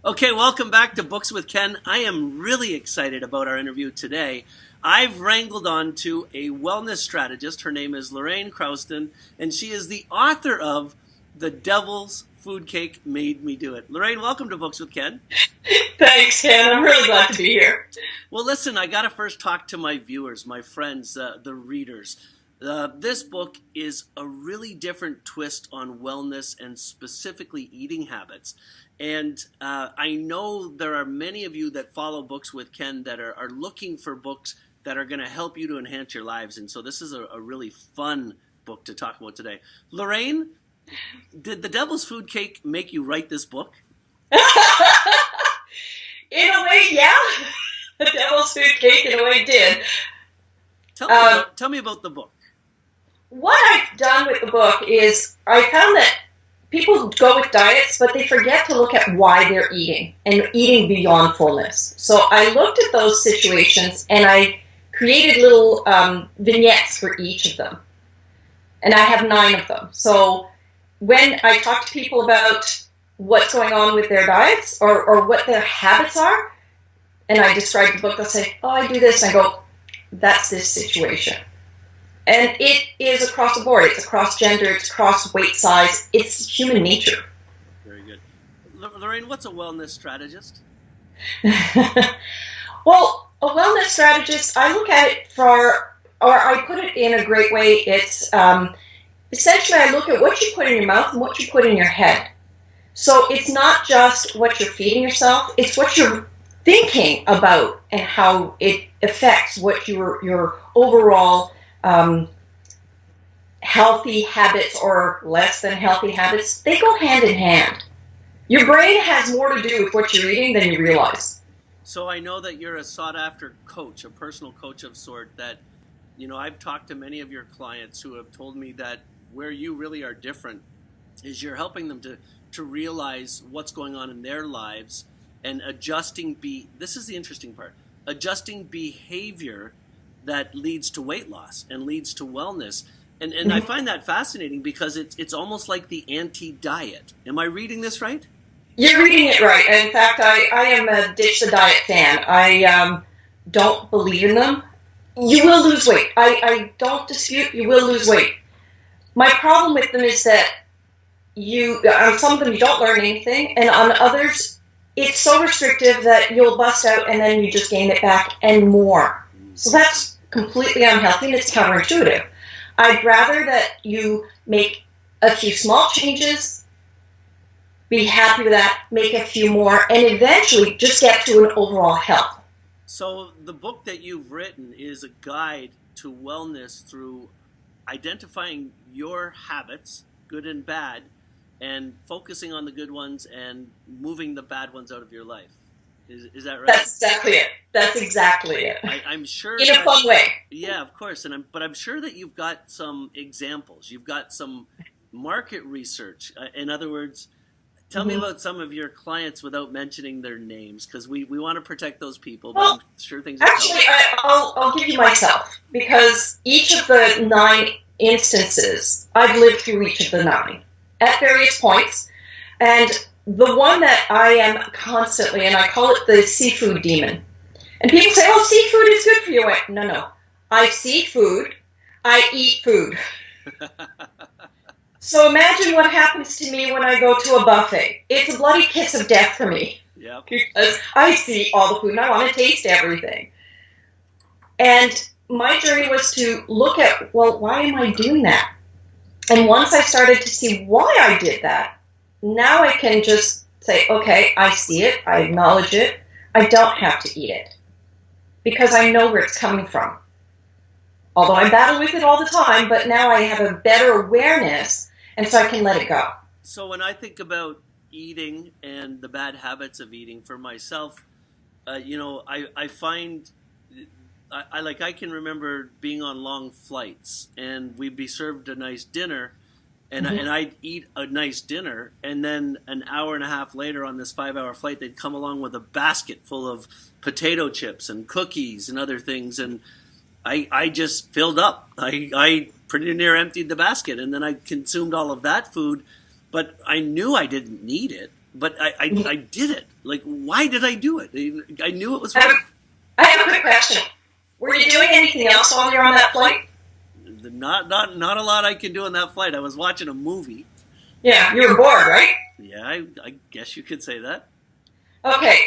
Okay, welcome back to Books with Ken. I am really excited about our interview today. I've wrangled on to a wellness strategist. Her name is Lorraine Crouston, and she is the author of The Devil's Food Cake Made Me Do It. Lorraine, welcome to Books with Ken. Thanks, Ken. I'm really glad to be here. Well, listen, I got to first talk to my viewers, my friends, the readers. This book is a really different twist on wellness and specifically eating habits. And I know there are many of you that follow Books with Ken that are looking for books that are going to help you to enhance your lives. And so this is a really fun book to talk about today. Lorraine, did The Devil's Food Cake make you write this book? In a way, yeah. The Devil's Food Cake, in a way, did. Tell me about the book. What I've done with the book is I found that people go with diets, but they forget to look at why they're eating and eating beyond fullness. So I looked at those situations and I created little vignettes for each of them. And I have 9 of them. So when I talk to people about what's going on with their diets or what their habits are, and I describe the book, they'll say, oh, I do this. And I go, that's this situation. And it is across the board. It's across gender. It's across weight size. It's human nature. Very good. Lorraine, what's a wellness strategist? Well, a wellness strategist, I look at it I put it in a great way. It's essentially I look at what you put in your mouth and what you put in your head. So it's not just what you're feeding yourself. It's what you're thinking about and how it affects what your overall healthy habits or less than healthy habits. They go hand in hand. Your brain has more to do with what you're eating than you realize. So I know that you're a sought-after coach, a personal coach of sort that, I've talked to many of your clients who have told me that where you really are different is you're helping them to realize what's going on in their lives and adjusting this is the interesting part, adjusting behavior that leads to weight loss and leads to wellness. And I find that fascinating because it's almost like the anti-diet. Am I reading this right? You're reading it right. In fact, I am a ditch the diet fan. I don't believe in them. You will lose weight. I don't dispute you will lose weight. My problem with them is that on some of them you don't learn anything, and on others it's so restrictive that you'll bust out and then you just gain it back and more. So that's completely unhealthy and it's counterintuitive. I'd rather that you make a few small changes, be happy with that, make a few more, and eventually just get to an overall health. So the book that you've written is a guide to wellness through identifying your habits, good and bad, and focusing on the good ones and moving the bad ones out of your life. Is that right? That's exactly it. I'm sure in a fun way. Yeah, of course. But I'm sure that you've got some examples. You've got some market research. In other words, tell me about some of your clients without mentioning their names, because we want to protect those people. But I'm sure things. Actually, I'll give you myself, because each of the 9 instances I've lived through each of the 9 at various points, and the one that I am constantly, and I call it the seafood demon. And people say, oh, seafood is good for you. No. I see food. I eat food. So imagine what happens to me when I go to a buffet. It's a bloody kiss of death for me. Yep. Because I see all the food and I want to taste everything. And my journey was to look at, well, why am I doing that? And once I started to see why I did that, now I can just say, okay, I see it, I acknowledge it, I don't have to eat it. Because I know where it's coming from. Although I battle with it all the time, but now I have a better awareness, and so I can let it go. So when I think about eating and the bad habits of eating for myself, I find, I can remember being on long flights, and we'd be served a nice dinner, and I'd eat a nice dinner, and then an hour and a half later on this 5-hour flight, they'd come along with a basket full of potato chips and cookies and other things, and I just filled up. I pretty near emptied the basket, and then I consumed all of that food, but I knew I didn't need it, but I did it. Like, why did I do it? I knew it was I wrong. have a quick question. Were you doing anything else while you were on that flight? Not a lot I can do on that flight. I was watching a movie. Yeah, you were bored, right? Yeah, I guess you could say that. Okay.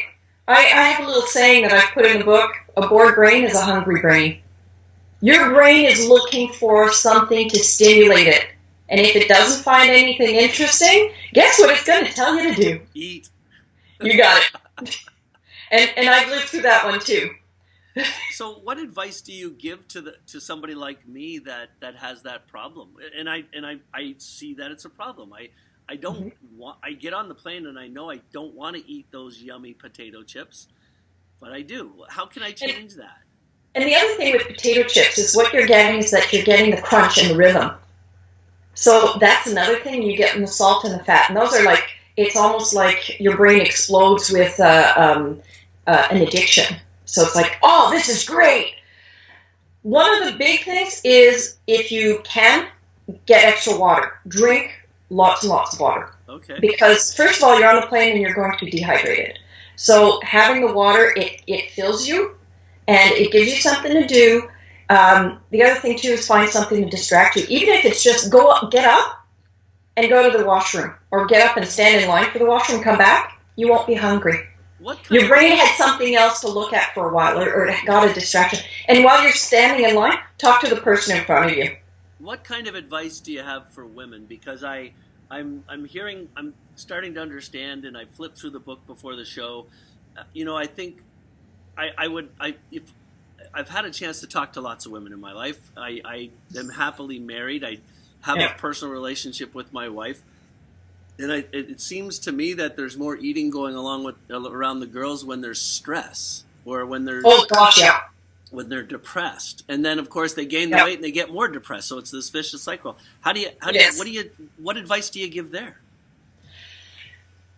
I have a little saying that I've put in the book. A bored brain is a hungry brain. Your brain is looking for something to stimulate it. And if it doesn't find anything interesting, guess what it's going to tell you to do? Eat. You got it. And I've lived through that one too. So what advice do you give to somebody like me that has that problem? And I see that it's a problem. I don't want. I get on the plane and I know I don't want to eat those yummy potato chips, but I do. How can I change that? And the other thing with potato chips is what you're getting is that you're getting the crunch and the rhythm. So that's another thing, you get in the salt and the fat. And those are like, it's almost like your brain explodes with an addiction. So it's like, oh, this is great. One of the big things is if you can, get extra water. Drink lots and lots of water. Okay. Because first of all, you're on the plane and you're going to be dehydrated. So having the water, it fills you and it gives you something to do. The other thing too is find something to distract you. Even if it's just get up and go to the washroom, or get up and stand in line for the washroom, come back, you won't be hungry. Your brain had something else to look at for a while, or it got a distraction. And while you're standing in line, talk to the person in front of you. What kind of advice do you have for women? Because I'm starting to understand, and I flipped through the book before the show. I think if I've had a chance to talk to lots of women in my life. I am happily married. I have a personal relationship with my wife. And it seems to me that there's more eating going around the girls when there's stress, or when they're when they're depressed, and then of course they gain the weight and they get more depressed. So it's this vicious cycle. What advice do you give there?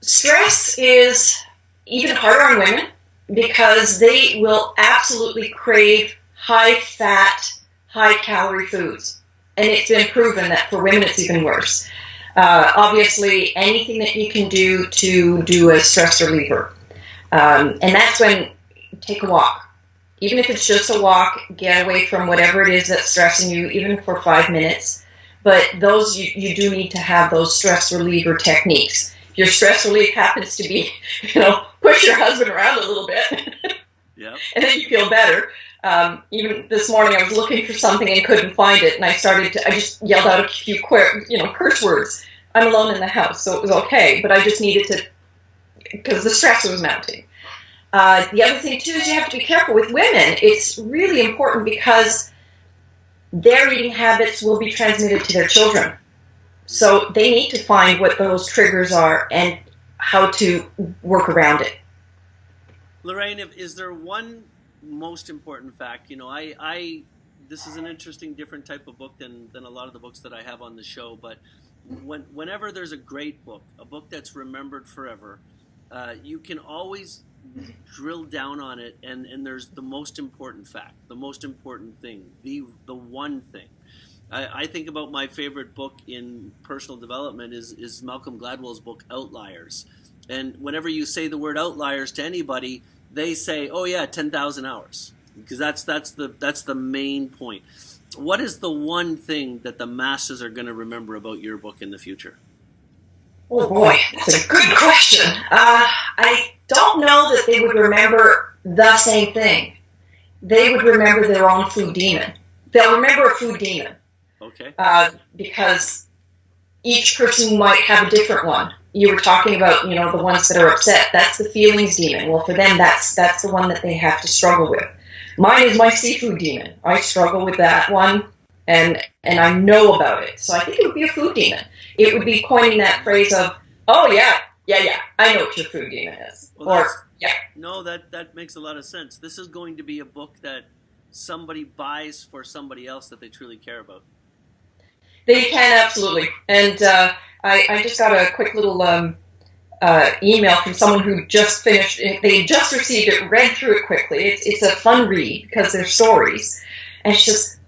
Stress is even harder on women because they will absolutely crave high fat, high calorie foods, and it's been proven that for women it's even worse. Obviously, anything that you can do to do a stress reliever. And that's when take a walk. Even if it's just a walk, get away from whatever it is that's stressing you, even for 5 minutes. But those you do need to have those stress reliever techniques. If your stress relief happens to be, push your husband around a little bit, and then you feel better. Even this morning, I was looking for something and couldn't find it, and I just yelled out a few curse words. I'm alone in the house, so it was okay, but I just needed to, because the stress was mounting. The other thing, too, is you have to be careful with women. It's really important because their eating habits will be transmitted to their children. So they need to find what those triggers are and how to work around it. Lorraine, is there one most important fact? This is an interesting, different type of book than a lot of the books that I have on the show, but whenever there's a great book, a book that's remembered forever, you can always drill down on it, and there's the most important fact, the most important thing, the one thing. I think about my favorite book in personal development is Malcolm Gladwell's book Outliers. And whenever you say the word outliers to anybody, they say, "Oh yeah, 10,000 hours," because that's the main point. What is the one thing that the masses are going to remember about your book in the future? Oh boy, that's a good question. I don't know that they would remember the same thing. They would remember their own food demon. They'll remember a food demon. Okay. Because each person might have a different one. You were talking about, the ones that are upset. That's the feelings demon. Well, for them, that's the one that they have to struggle with. Mine is my seafood demon. I struggle with that one, and I know about it. So I think it would be a food demon. It would be coining that phrase of, "Oh yeah, I know what your food demon is." Well, no, that makes a lot of sense. This is going to be a book that somebody buys for somebody else that they truly care about. They can, absolutely. And I just got a quick little email from someone who just finished. They just received it, read through it quickly. It's a fun read because they're stories. And she says,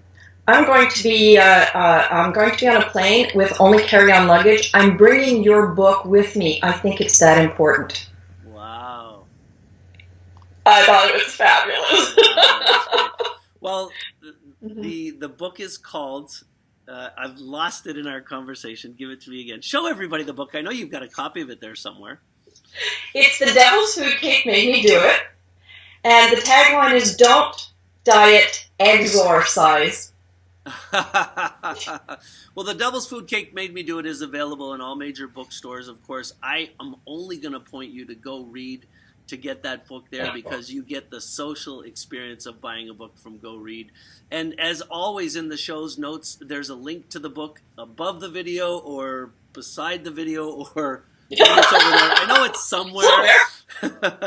I'm going to be on a plane with only carry-on luggage. I'm bringing your book with me. I think it's that important. Wow. I thought it was fabulous. Well, the book is called, I've lost it in our conversation. Give it to me again. Show everybody the book. I know you've got a copy of it there somewhere. It's The Devil's Food Cake Made Me Do It. And the tagline is, don't diet, exorcise. Well, The Devil's Food Cake Made Me Do It is available in all major bookstores. Of course, I am only going to point you to Go Read to get that book there, because you get the social experience of buying a book from Go Read. And as always in the show's notes, there's a link to the book above the video or beside the video, or it's over there. I know it's somewhere.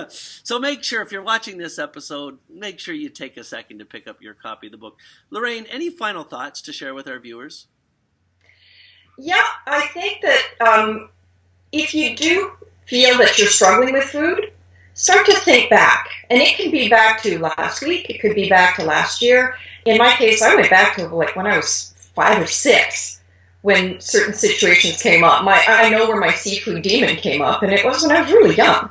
So make sure, if you're watching this episode, make sure you take a second to pick up your copy of the book. Lorraine, any final thoughts to share with our viewers? Yeah, I think that if you do feel that you're struggling with food, start to think back. And it can be back to last week. It could be back to last year. In my case, I went back to like when I was 5 or 6, when certain situations came up. I know where my seafood demon came up, and it was when I was really young.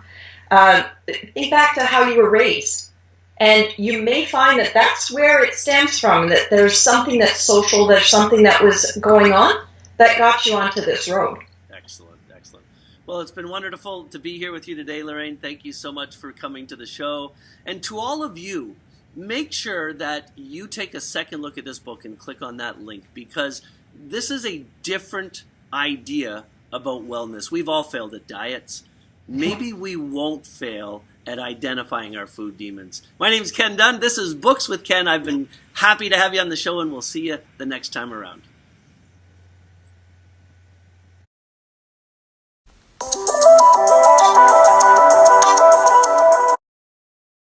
Think back to how you were raised. And you may find that that's where it stems from, that there's something that's social, there's something that was going on that got you onto this road. Excellent. Well, it's been wonderful to be here with you today, Lorraine. Thank you so much for coming to the show. And to all of you, make sure that you take a second look at this book and click on that link, because this is a different idea about wellness. We've all failed at diets. Maybe we won't fail at identifying our food demons. My name is Ken Dunn. This is Books with Ken. I've been happy to have you on the show, and we'll see you the next time around.